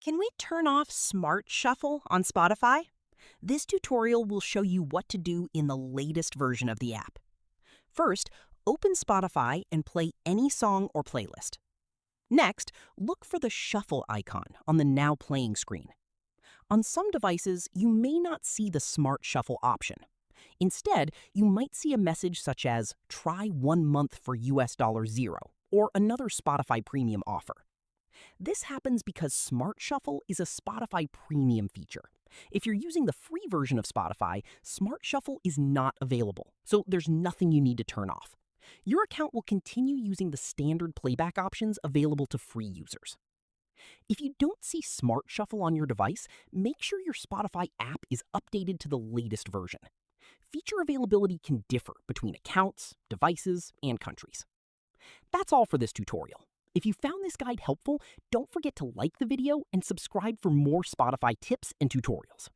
Can we turn off Smart Shuffle on Spotify? This tutorial will show you what to do in the latest version of the app. First, open Spotify and play any song or playlist. Next, look for the shuffle icon on the Now Playing screen. On some devices, you may not see the Smart Shuffle option. Instead, you might see a message such as "Try 1 month for $0 or another Spotify Premium offer. This happens because Smart Shuffle is a Spotify Premium feature. If you're using the free version of Spotify, Smart Shuffle is not available, so there's nothing you need to turn off. Your account will continue using the standard playback options available to free users. If you don't see Smart Shuffle on your device, make sure your Spotify app is updated to the latest version. Feature availability can differ between accounts, devices, and countries. That's all for this tutorial. If you found this guide helpful, don't forget to like the video and subscribe for more Spotify tips and tutorials.